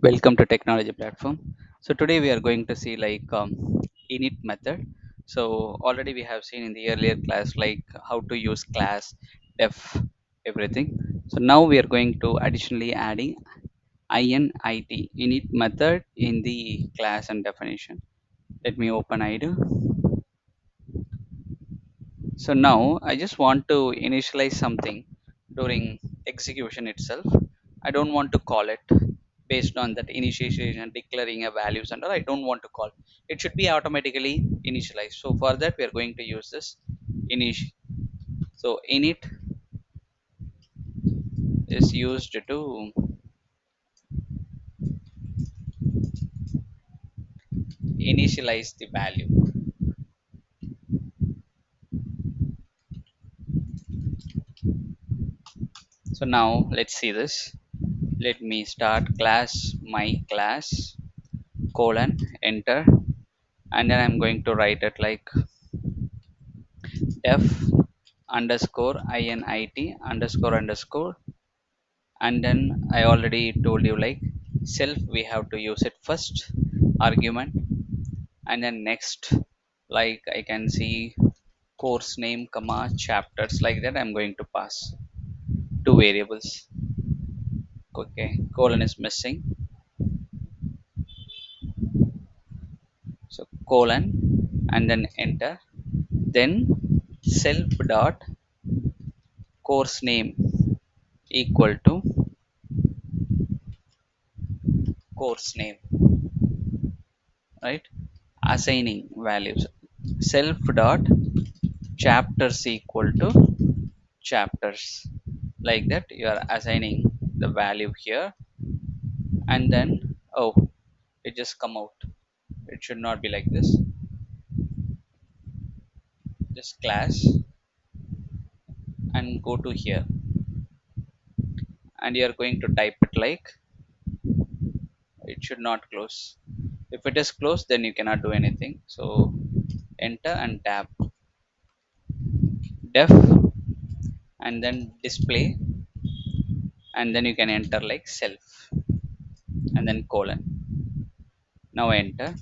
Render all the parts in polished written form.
Welcome to technology platform. So today we are going to see init method. So already we have seen in the earlier class like how to use class, def, everything. So now we are going to additionally adding init method in the class and definition. Let me open IDE. So now I just want to initialize something during execution itself. I don't want to call it based on that initialization declaring a values and all. I don't want to call. It should be automatically initialized. So for that we are going to use this init. So init is used to initialize the value. So now let's see this. Let me start class my class colon enter, and then I'm going to write it like def underscore init underscore underscore, and then I already told you like self we have to use it first argument, and then next like I can see course name comma chapters, like that I'm going to pass two variables. Okay, colon is missing, so colon and then enter, then self dot course name equal to course name, right? Assigning values, self dot chapters equal to chapters, like that you are assigning the value here, and then oh, it just come out. It should not be like this. Just class and go to here, and you are going to type it like it should not close. If it is closed then you cannot do anything. So enter and tab def and then display, and then you can enter like self and then colon. Now enter,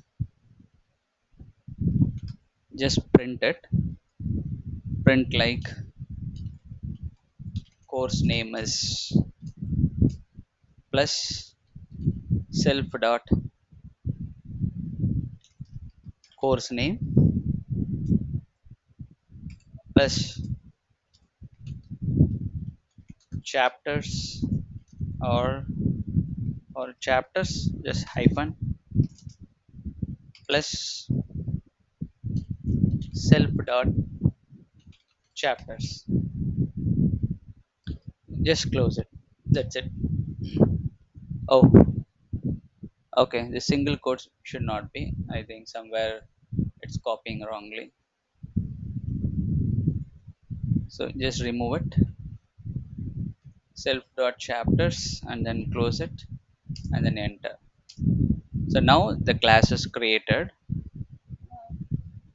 just print it, print like course name is plus self dot course name plus chapters, or chapters just hyphen plus self dot chapters. Just close it. That's it. Oh, okay. The single quotes should not be. I think somewhere it's copying wrongly. So just remove it. Self dot chapters and then close it and then enter. So now the class is created.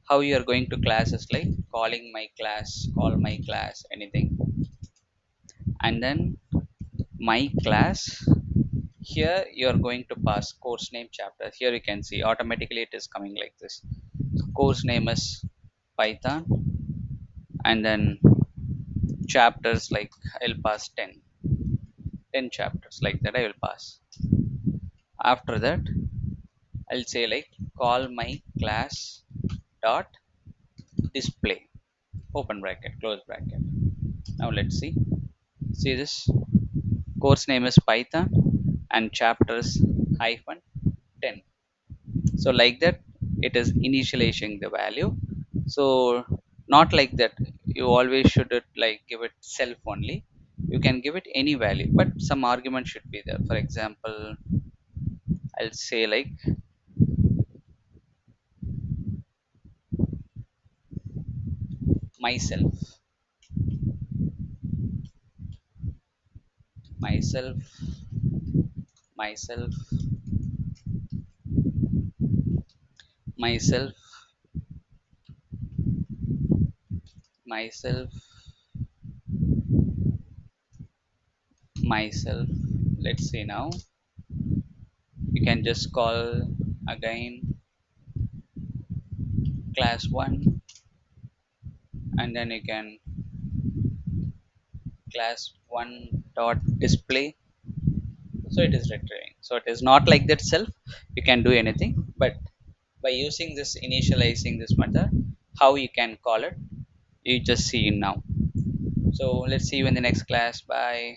How you are going to class is like calling my class, call my class, anything, and then my class. Here you are going to pass course name chapter. Here you can see automatically it is coming like this. So course name is Python, and then chapters like I'll pass 10 chapters, like that I will pass. After that I'll say like call my class dot display, open bracket close bracket. Now let's see this. Course name is Python and chapters hyphen 10. So like that it is initializing the value. So not like that you always should it like give it self only. You can give it any value, but some argument should be there. For example, I'll say like myself, myself, myself, myself, myself, myself. Let's say now you can just call again class 1, and then you can class 1 dot display. So it is retrieving. So it is not like that self, you can do anything, but by using this initializing this method, how you can call it, you just see now. So let's see you in the next class. Bye.